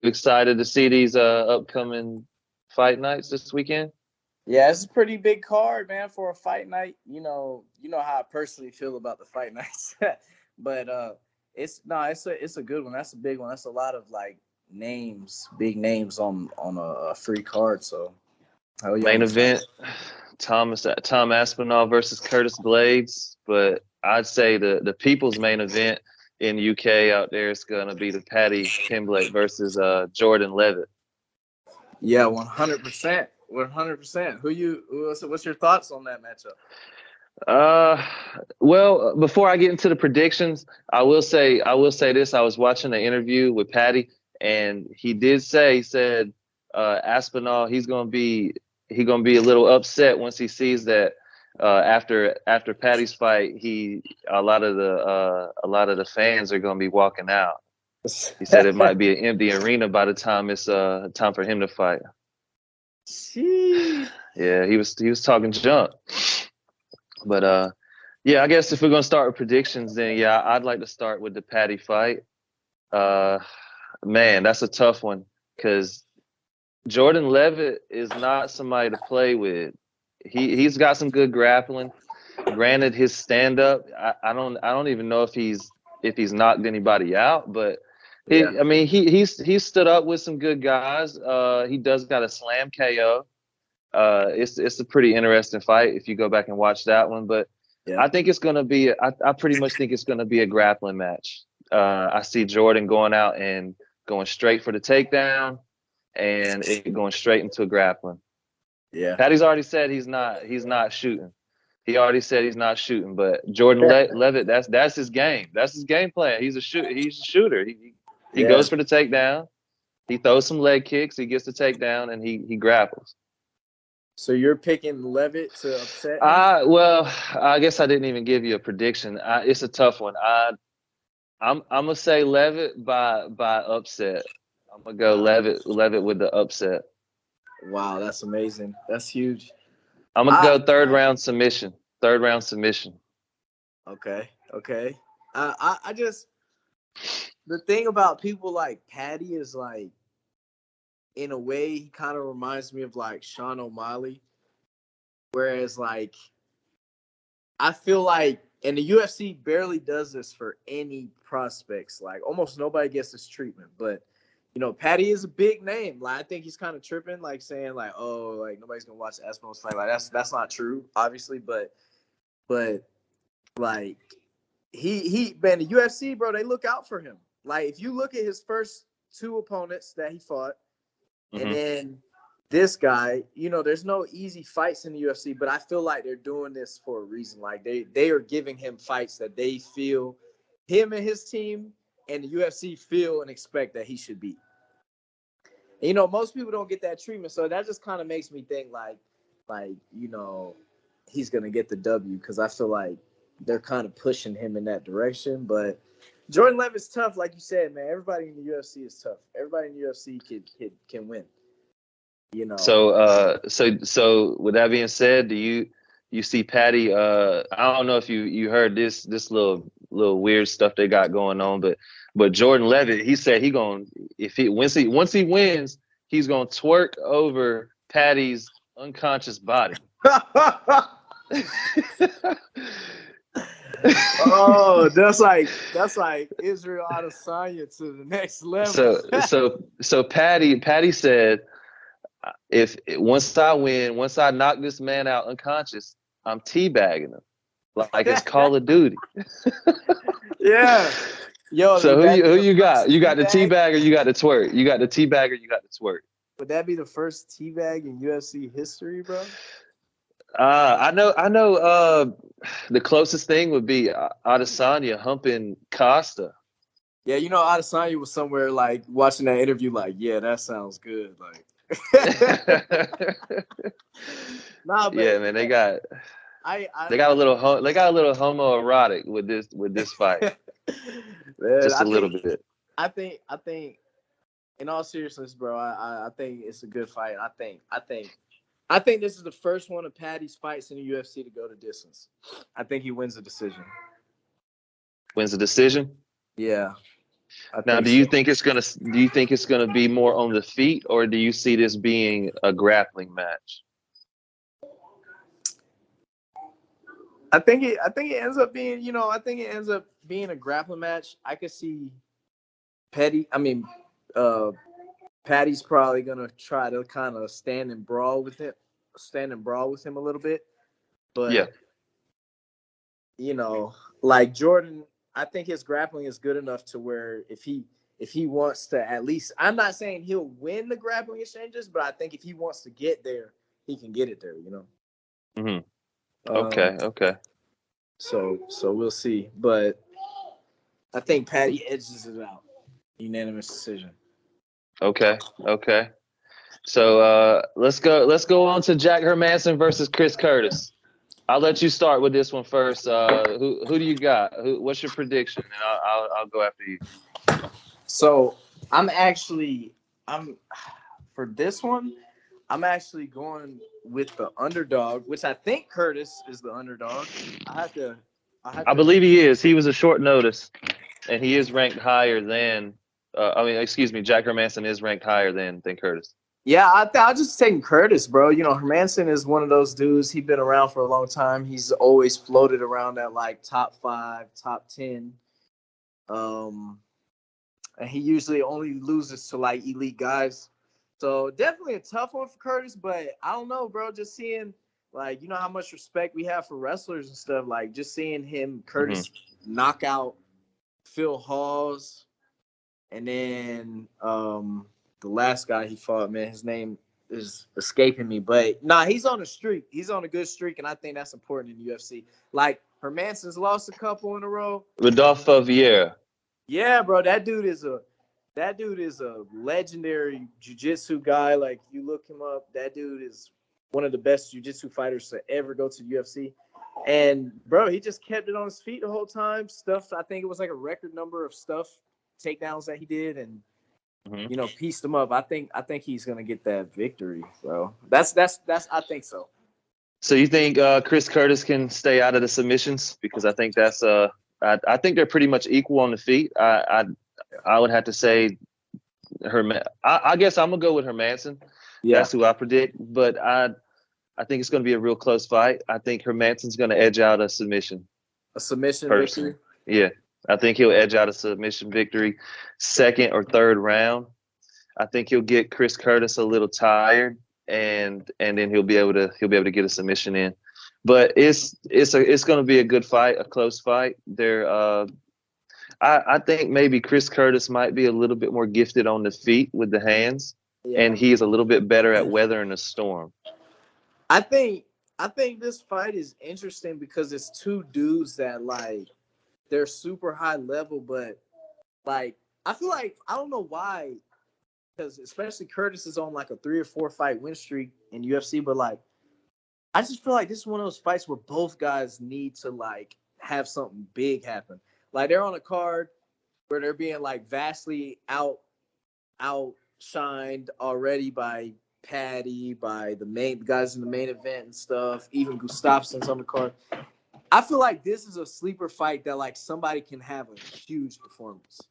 excited to see these upcoming fight nights this weekend? Yeah, it's a pretty big card, man, for a fight night. You know how I personally feel about the fight nights, but it's a good one. That's a big one. That's a lot of like big names on a free card. So, hell yeah, I'm Main excited. event, Tom Aspinall versus Curtis Blaydes, but I'd say the people's main event in UK out there is gonna be the Paddy Pimblett versus Jordan Levitt. Yeah, 100%, 100%. What's your thoughts on that matchup? Well, before I get into the predictions, I will say this. I was watching an interview with Paddy, and he said Aspinall, he's gonna be a little upset once he sees that after Paddy's fight, a lot of the fans are gonna be walking out. He said it might be an empty arena by the time it's time for him to fight. Jeez. Yeah, he was talking junk. But yeah, I guess if we're gonna start with predictions, then yeah, I'd like to start with the Paddy fight. Man, that's a tough one because Jordan Levitt is not somebody to play with. He's got some good grappling. Granted, his stand up, I don't even know if he's knocked anybody out, but Yeah. I mean he's stood up with some good guys. He does got a slam KO. It's a pretty interesting fight if you go back and watch that one. But Yeah. I think it's gonna be I pretty much think it's gonna be a grappling match. I see Jordan going out and going straight for the takedown and it going straight into a grappling. Yeah. Paddy's already said he's not shooting. He already said he's not shooting, but Jordan Levitt, that's his game. That's his game plan. He's a shooter. He goes for the takedown. He throws some leg kicks. He gets the takedown and he grapples. So you're picking Levitt to upset him? Well, I guess I didn't even give you a prediction. It's a tough one. I'm gonna say Levitt by upset. I'm gonna go Levitt with the upset. Wow, that's amazing. That's huge. I'm gonna go third round submission. Okay. I just the thing about people like Paddy is like, in a way, he kind of reminds me of like Sean O'Malley, whereas like I feel like, and the UFC barely does this for any prospects. Like almost nobody gets this treatment, but Paddy is a big name. Like I think he's kind of tripping, like saying like, oh, like nobody's gonna watch Aspinall's fight. Like that's not true, obviously, but like he man, the UFC, bro, they look out for him. Like if you look at his first two opponents that he fought, and then this guy, there's no easy fights in the UFC, but I feel like they're doing this for a reason. Like they are giving him fights that they feel him and his team and the UFC feel and expect that he should beat. Most people don't get that treatment, so that just kind of makes me think like he's gonna get the W, because I feel like they're kind of pushing him in that direction. But Jordan Levitt's tough, like you said, man. Everybody in the UFC is tough. Everybody in the UFC can win. So with that being said, do you see Paddy? I don't know if you heard this little weird stuff they got going on, but Jordan Levitt, he said once he wins, he's gonna twerk over Paddy's unconscious body. Oh, that's like Israel Adesanya to the next level. So Paddy said, if once I win, once I knock this man out unconscious, I'm teabagging him like it's Call of Duty. Yeah. Yo. So who you got? You got the teabag or you got the twerk? You got the teabag or you got the twerk? Would that be the first teabag in UFC history, bro? I know. The closest thing would be Adesanya humping Costa. Yeah, Adesanya was somewhere like watching that interview, like, yeah, that sounds good, like. Nah, but yeah, man, they got a little homoerotic with this fight. Man, just a little bit. I think in all seriousness, bro, I think it's a good fight. I think this is the first one of Paddy's fights in the UFC to go to distance. I think he wins the decision. Wins the decision? Yeah. Now, do you think it's gonna be more on the feet, or do you see this being a grappling match? I think it ends up being, a grappling match. I could see Paddy's probably gonna try to kind of stand and brawl with him a little bit. But yeah, like Jordan, I think his grappling is good enough to where if he wants to, at least, I'm not saying he'll win the grappling exchanges, but I think if he wants to get there, he can get it there, Mm-hmm. Okay. So we'll see, but I think Paddy edges it out, unanimous decision. Okay. So let's go on to Jack Hermansson versus Chris Curtis. I'll let you start with this one first. Who do you got? What's your prediction? And I'll go after you. So for this one, I'm actually going with the underdog, which I think Curtis is the underdog. I believe he is. He was a short notice, and he is ranked higher than. Jack Hermansson is ranked higher than Curtis. Yeah, I'll just take Curtis, bro. Hermansson is one of those dudes. He's been around for a long time. He's always floated around at like top 5, top 10. And he usually only loses to like elite guys. So definitely a tough one for Curtis, but I don't know, bro. Just seeing, like, how much respect we have for wrestlers and stuff. Like, just seeing Curtis knock out Phil Hawes, and then the last guy he fought, man, his name is escaping me. But he's on a streak. He's on a good streak, and I think that's important in UFC. Like, Hermansson's lost a couple in a row. Rodolfo Vieira. Yeah, bro, that dude is a legendary jiu-jitsu guy. Like, you look him up, that dude is one of the best jiu-jitsu fighters to ever go to the UFC. And, bro, he just kept it on his feet the whole time. I think it was like a record number of takedowns that he did, and pieced him up. I think he's gonna get that victory, bro. That's I think so. So you think Chris Curtis can stay out of the submissions? Because I think that's I think they're pretty much equal on the feet. I would have to say I guess I'm gonna go with Hermansson. Yeah. That's who I predict. But I think it's gonna be a real close fight. I think Hermansson's gonna edge out a submission. A submission victory? Yeah. I think he'll edge out a submission victory, second or third round. I think he'll get Chris Curtis a little tired, and then he'll be able to get a submission in. But it's going to be a good fight, a close fight. I think maybe Chris Curtis might be a little bit more gifted on the feet with the hands, and he is a little bit better at weathering a storm. I think this fight is interesting because it's two dudes that, like, they're super high level, but, like, I feel like, I don't know why, because especially Curtis is on like a 3 or 4 fight win streak in UFC, but, like, I just feel like this is one of those fights where both guys need to, like, have something big happen. Like, they're on a card where they're being, like, vastly outshined already by Paddy, by the guys in the main event and stuff. Even Gustafsson's on the card. I feel like this is a sleeper fight that, like, somebody can have a huge performance.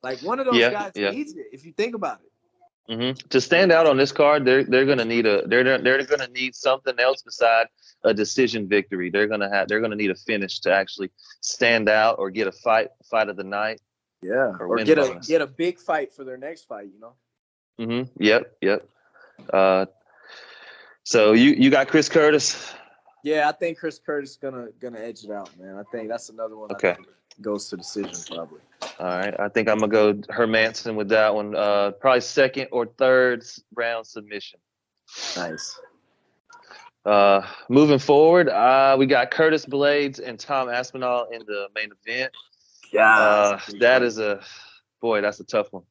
Like, one of those guys needs it, if you think about it. Mm-hmm. To stand out on this card, they're gonna need something else besides a decision victory. They're gonna need a finish to actually stand out or get a fight of the night. Yeah, or get a big fight for their next fight. Mm-hmm. Yep. So you got Chris Curtis. Yeah, I think Chris Curtis is gonna edge it out, man. I think that's another one. Okay. I think goes to decision probably. All right, I think I'm gonna go Hermansson with that one. Probably second or third round submission. Nice. Moving forward, we got Curtis Blaydes and Tom Aspinall in the main event. Yeah, that's a tough one.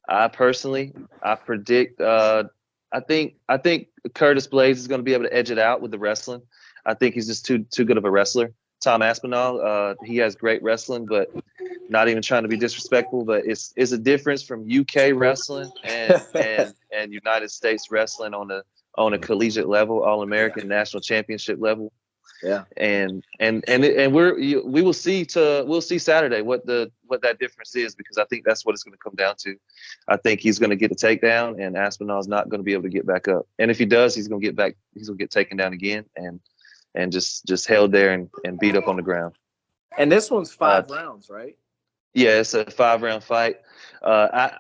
I predict. I think Curtis Blaydes is going to be able to edge it out with the wrestling. I think he's just too good of a wrestler. Tom Aspinall, he has great wrestling, but not even trying to be disrespectful, but it's a difference from UK wrestling and United States wrestling on a collegiate level, All-American, national championship level. Yeah. And we will see Saturday what that difference is, because I think that's what it's going to come down to. I think he's going to get the takedown, and Aspinall's not going to be able to get back up. And if he does, he's going to get taken down again and just held there and beat up on the ground. And this one's 5 rounds, right? Yeah, it's a 5-round fight. I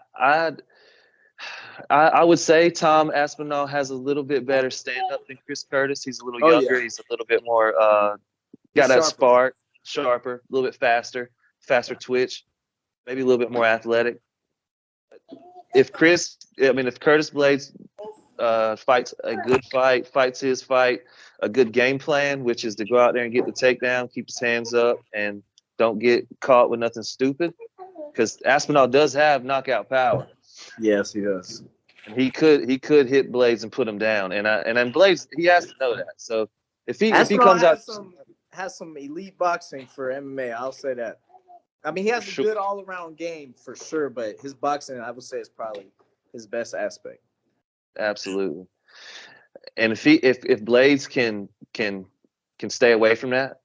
would say Tom Aspinall has a little bit better stand-up than Chris Curtis. He's a little younger. Yeah. He's a little bit more got that spark, sharper, a little bit faster twitch, maybe a little bit more athletic. If Curtis Blaydes fights a good fight, fights his fight, a good game plan, which is to go out there and get the takedown, keep his hands up, and don't get caught with nothing stupid, because Aspinall does have knockout power. Yes, he does. And he could hit Blaydes and put him down, and Blaydes, he has to know that. So if he comes out, has some elite boxing for MMA. I'll say that. I mean, he has a good all around game for sure, but his boxing, I would say, is probably his best aspect. Absolutely. And if Blaydes can stay away from that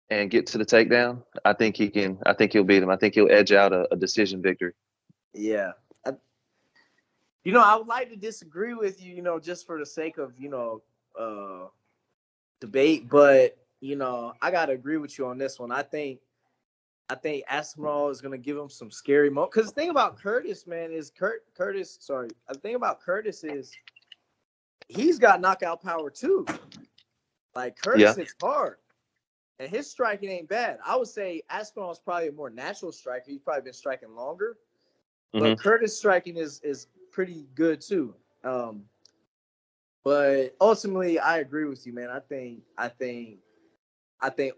and get to the takedown, I think he can. I think he'll beat him. I think he'll edge out a decision victory. Yeah. I would like to disagree with you, just for the sake of, debate, but, I got to agree with you on this one. I think Aspinall is going to give him some scary moments. Because the thing about Curtis, man, is the thing about Curtis is he's got knockout power too. Like, Curtis hits hard. And his striking ain't bad. I would say Aspinall is probably a more natural striker. He's probably been striking longer. But Curtis' striking is pretty good too. But ultimately, I agree with you, man. I think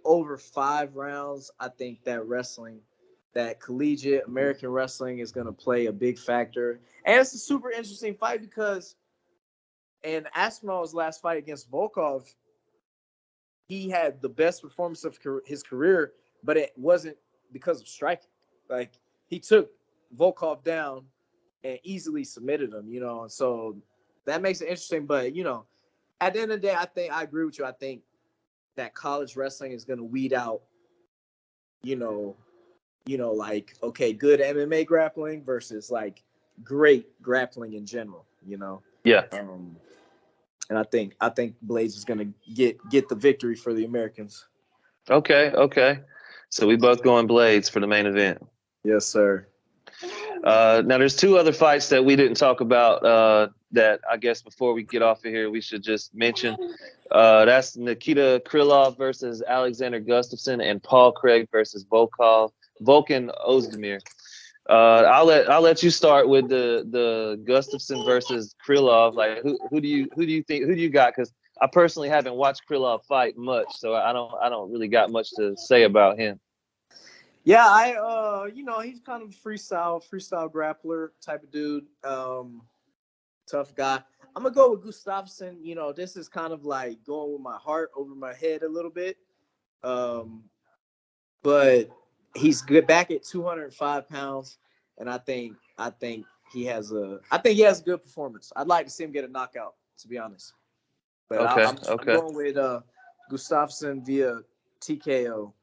over 5 rounds, I think that collegiate American wrestling is going to play a big factor. And it's a super interesting fight because in Aspinall's last fight against Volkov, he had the best performance of his career, but it wasn't because of striking. Like, he took Volkov down and easily submitted him, and so that makes it interesting. But, at the end of the day, I agree with you. I think that college wrestling is going to weed out, like, okay, good MMA grappling versus like great grappling in general, Yeah. And I think Blaydes is going to get the victory for the Americans. Okay. So we both going Blaydes for the main event. Yes, sir. Now, there's 2 other fights that we didn't talk about that I guess before we get off of here, we should just mention. That's Nikita Krylov versus Alexander Gustafsson and Paul Craig versus Volkan Ozdemir. I'll let you start with the Gustafsson versus Krylov. Like, who do you got? Because I personally haven't watched Krylov fight much, so I don't really got much to say about him. Yeah, he's kind of a freestyle grappler type of dude. Tough guy. I'm gonna go with Gustafsson. This is kind of like going with my heart over my head a little bit. But he's good back at 205 pounds, and I think he has a good performance. I'd like to see him get a knockout, to be honest. But I'm going with Gustafsson via TKO.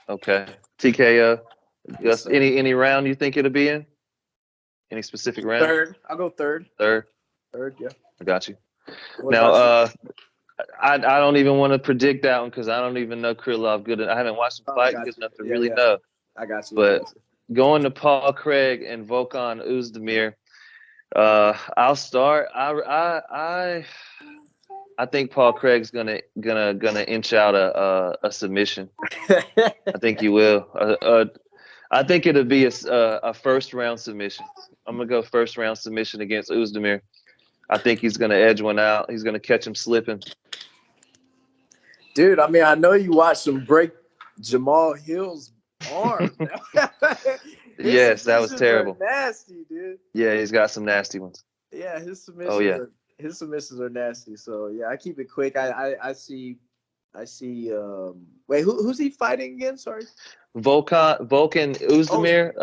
Okay, TKO. Yes, any round you think it'll be in? Any specific round? Third. I'll go third. Third, yeah. I got you. Now, I don't even want to predict that one because I don't even know Krylov good. I haven't watched him fight good enough to really know. I got you. But going to Paul Craig and Volkan Ozdemir, I'll start. I think Paul Craig's gonna inch out a submission. I think he will. I think it'll be a first round submission. I'm gonna go first round submission against Ozdemir. I think he's gonna edge one out. He's gonna catch him slipping. Dude, I mean, I know you watched him break Jamal Hill's arm. Yes, that was terrible. Nasty, dude. Yeah, he's got some nasty ones. Yeah, his submissions. His submissions are nasty. So yeah, I keep it quick. I see. Wait, who's he fighting again? Sorry. Volkan Ozdemir.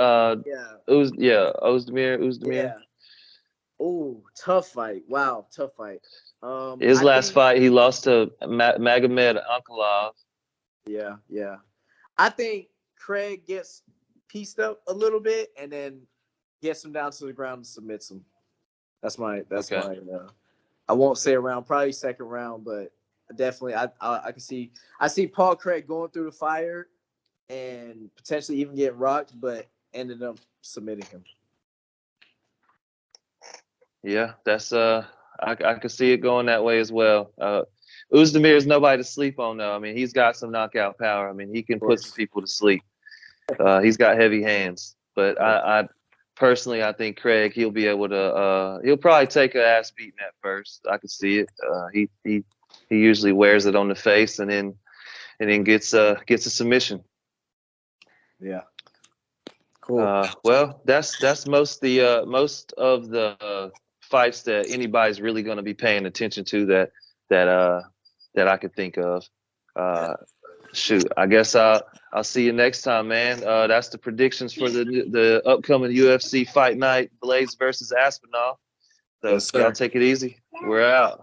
Ozdemir. Yeah. Oh, tough fight. Wow, tough fight. His I last think, fight, he lost to Magomed Ankalaev. yeah. I think Craig gets pieced up a little bit and then gets him down to the ground and submits him. That's my. Okay. I won't say around, probably second round, but definitely I can see. I see Paul Craig going through the fire and potentially even getting rocked, but ended up submitting him. Yeah, that's I could see it going that way as well. Ozdemir is nobody to sleep on though. I mean, he's got some knockout power. I mean, he can put some people to sleep. He's got heavy hands. But I personally, I think Craig, he'll be able to. He'll probably take an ass beating at first. I could see it. He usually wears it on the face and then gets a submission. Yeah. Cool. Well, that's most of the fights that anybody's really going to be paying attention to that I could think of. Shoot, I guess I'll see you next time, man. That's the predictions for the upcoming UFC fight night, Blaydes versus Aspinall. So Yes, sir. y'all take it easy. We're out.